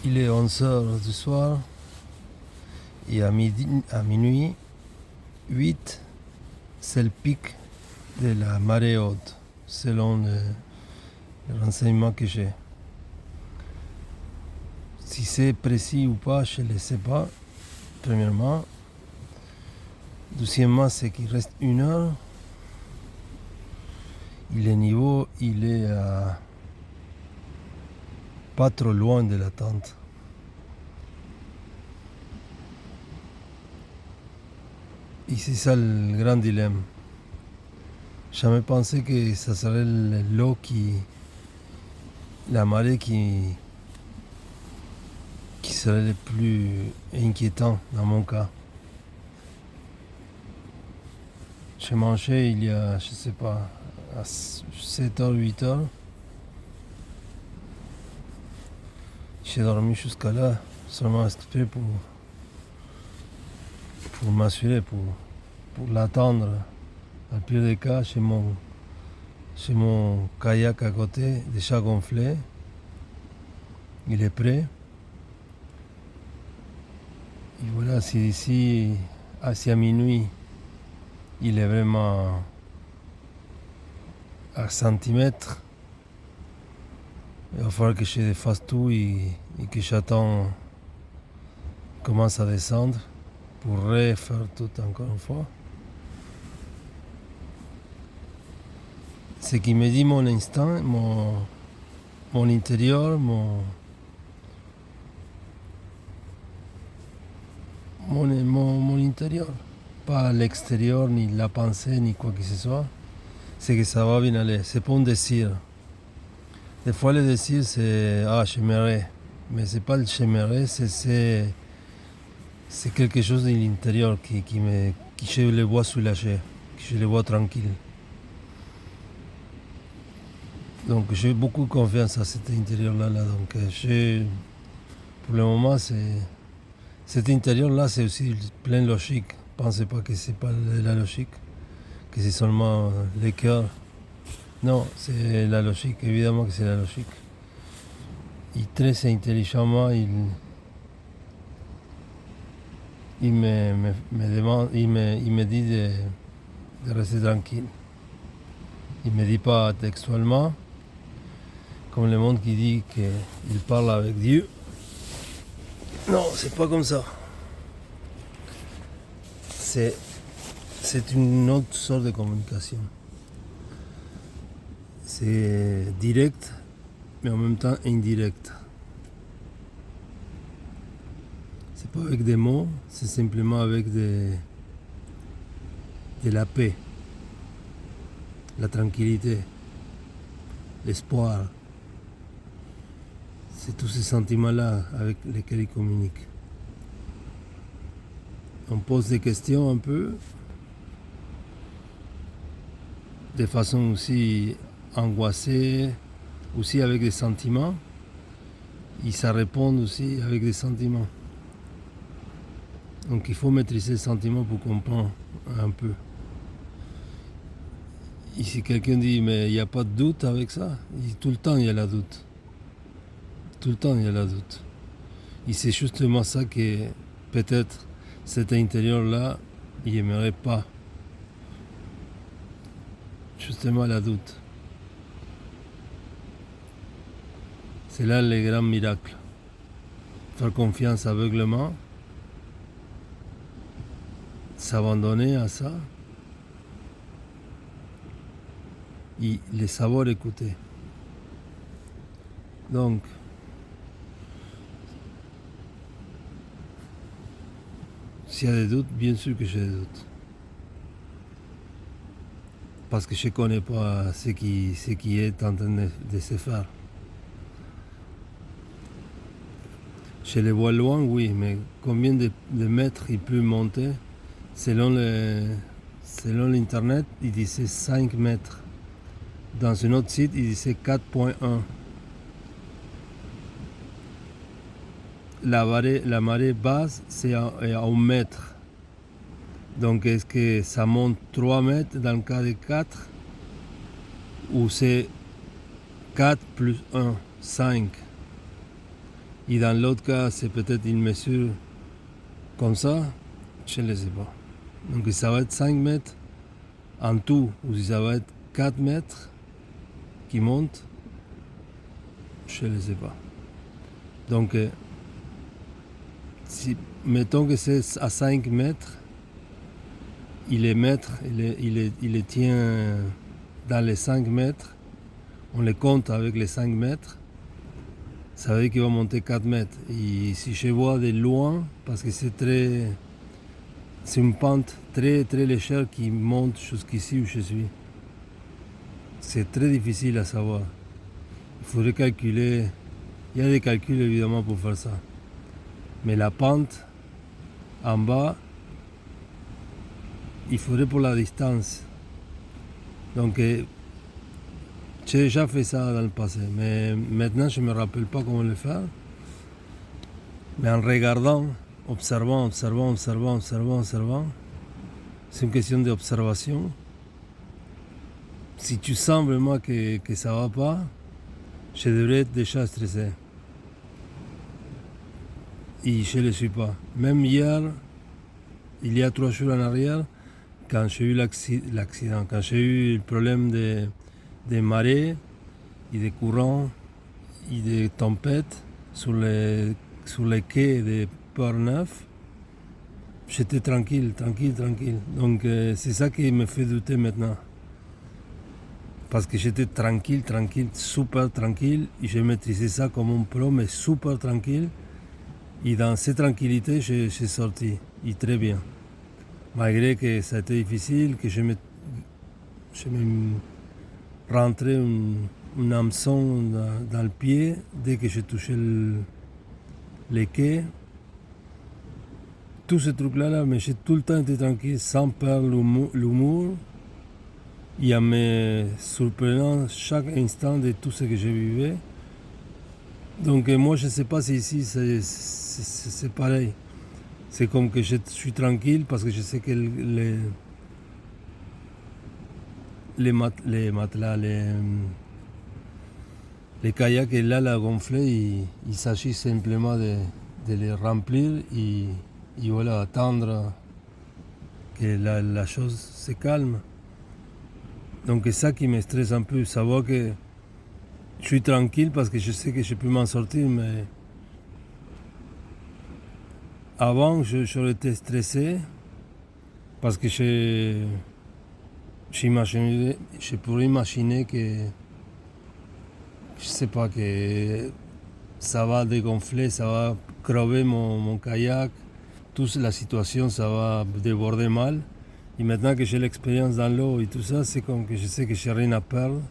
Il est 11 h du soir et à minuit 8, c'est le pic de la marée haute, selon le renseignement que j'ai. Si c'est précis ou pas, je ne le sais pas, premièrement. Deuxièmement, c'est qu'il reste 1 heure. Et le niveau, il est pas trop loin de la tente. Et c'est ça le grand dilemme. Jamais pensé que ça serait l'eau la marée qui serait le plus inquiétant dans mon cas. J'ai mangé il y a, je sais pas, à 7 h, 8 h. J'ai dormi jusqu'à là, seulement exprès pour m'assurer, pour l'attendre. Dans le pire des cas, j'ai mon kayak à côté, déjà gonflé. Il est prêt. Et voilà, si d'ici à minuit, il est vraiment à centimètres, il va falloir que je défasse tout et que j'attends commence à descendre pour refaire tout encore une fois. Ce qui me dit mon instinct, mon intérieur, mon intérieur, pas l'extérieur, ni la pensée, ni quoi que ce soit, c'est que ça va bien aller. C'est pas un désir. Des fois, le désir, c'est « Ah, j'aimerais ». Mais c'est pas le « j'aimerais », c'est quelque chose de l'intérieur qui je le vois soulagé, que je le vois tranquille. Donc j'ai beaucoup confiance à cet intérieur-là. Donc pour le moment, cet intérieur-là, c'est aussi plein de logique. Pensez pas que c'est pas de la logique, que c'est seulement le cœur. Non, c'est la logique, évidemment que c'est la logique. Et très intelligemment, il me demande, il me dit de rester tranquille. Il me dit pas textuellement, comme le monde qui dit qu'il parle avec Dieu. Non, c'est pas comme ça. C'est une autre sorte de communication. C'est direct, mais en même temps indirect. C'est pas avec des mots, c'est simplement avec de la paix, la tranquillité, l'espoir. C'est tous ces sentiments-là avec lesquels il communique. On pose des questions un peu, de façon aussi angoissée, aussi avec des sentiments. Et ça répond aussi avec des sentiments. Donc il faut maîtriser les sentiments pour comprendre un peu. Et si quelqu'un dit mais il n'y a pas de doute avec ça, tout le temps il y a la doute. Tout le temps il y a la doute. Et c'est justement ça que peut-être cet intérieur-là, il n'aimerait pas. Justement la doute. C'est là le grand miracle. Faire confiance aveuglement, s'abandonner à ça et les savoir écouter. Donc, s'il y a des doutes, bien sûr que j'ai des doutes. Parce que je ne connais pas ce qui est en train de se faire. Je les vois loin, oui, mais combien de mètres il peut monter? Selon l'internet, il disait 5 mètres. Dans un autre site, il disait 4,1. La marée basse, c'est à 1 mètre. Donc, est-ce que ça monte 3 mètres dans le cas de 4? Ou c'est 4 plus 1, 5? Et dans l'autre cas, c'est peut-être une mesure comme ça, je ne sais pas. Donc ça va être 5 mètres en tout, ou ça va être 4 mètres qui montent, je ne sais pas. Donc, si, mettons que c'est à 5 mètres, il les tient dans les 5 mètres, on les compte avec les 5 mètres, ça veut dire qu'il va monter 4 mètres. Et si je vois de loin, parce que c'est une pente très très légère qui monte jusqu'ici où je suis. C'est très difficile à savoir. Il faudrait calculer, il y a des calculs évidemment pour faire ça. Mais la pente en bas, il faudrait pour la distance. Donc, j'ai déjà fait ça dans le passé, mais maintenant je ne me rappelle pas comment le faire. Mais en regardant, observant, c'est une question d'observation. Si tu sens vraiment que ça ne va pas, je devrais être déjà stressé. Et je ne le suis pas. Même hier, il y a 3 jours en arrière, quand j'ai eu l'accident, quand j'ai eu le problème de marée et de courant et de tempête sur les quais de Port-Neuf, j'étais tranquille. Donc c'est ça qui me fait douter maintenant. Parce que j'étais tranquille, super tranquille, et je maîtrisais ça comme un pro, mais super tranquille. Et dans cette tranquillité, j'ai sorti, et très bien. Malgré que ça a été difficile, que je me rentrais un hameçon dans le pied dès que j'ai touché les quais. Tous ces trucs-là, mais j'ai tout le temps été tranquille, sans perdre l'humour, et en me surprenant chaque instant de tout ce que je vivais. Donc moi, je ne sais pas si ici c'est pareil. C'est comme que je suis tranquille parce que je sais que les matelas, les kayaks, là, la gonflée, il s'agit simplement de les remplir et voilà, attendre que la chose se calme. Donc c'est ça qui me stresse un peu, savoir que je suis tranquille parce que je sais que je peux m'en sortir, mais avant j'aurais été stressé parce que je pourrais imaginer que, je sais pas, que ça va dégonfler, ça va crever mon kayak, toute la situation, ça va déborder mal. Et maintenant que j'ai l'expérience dans l'eau et tout ça, c'est comme que je sais que j'ai rien à perdre.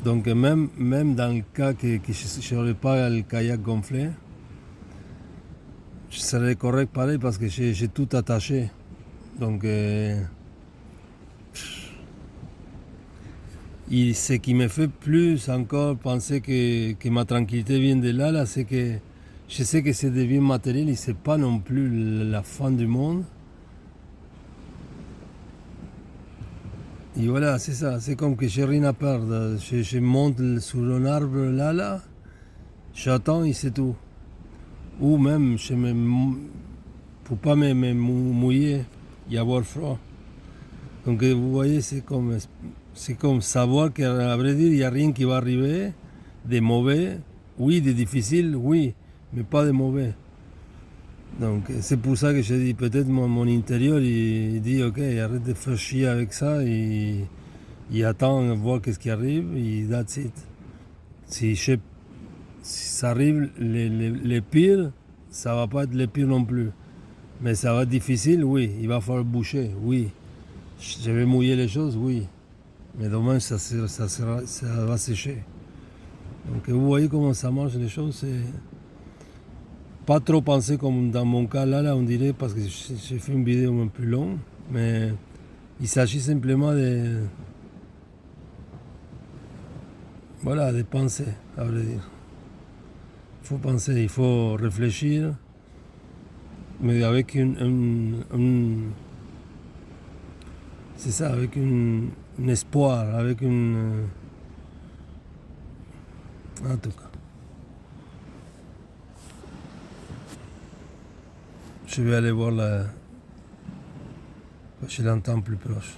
Donc même dans le cas que je n'aurais pas le kayak gonflé, je serais correct pareil parce que j'ai tout attaché. Donc et ce qui me fait plus encore penser que ma tranquillité vient de là, c'est que je sais que c'est des biens matériels et c'est pas non plus la fin du monde. Et voilà, c'est ça, c'est comme que j'ai rien à perdre. Je monte sur un arbre là, j'attends et c'est tout. Ou même, pour pas me mouiller et avoir froid. Donc vous voyez, c'est comme savoir qu'à vrai dire, il n'y a rien qui va arriver de mauvais. Oui, de difficile, oui, mais pas de mauvais. Donc c'est pour ça que je dis, peut-être mon intérieur, il dit, ok, arrête de faire chier avec ça et attend voir qu'est-ce qui arrive et that's it. Si ça arrive, les pires, ça va pas être les pires non plus. Mais ça va être difficile, oui. Il va falloir boucher, oui. Je vais mouiller les choses, oui. Mais demain, ça va sécher. Donc vous voyez comment ça marche les choses. C'est pas trop penser comme dans mon cas là, on dirait, parce que j'ai fait une vidéo un peu longue. Mais il s'agit simplement de penser, à vrai dire. Il faut penser, il faut réfléchir, mais avec c'est ça, avec un espoir, avec En tout cas, je vais aller voir chez l'entente plus proche.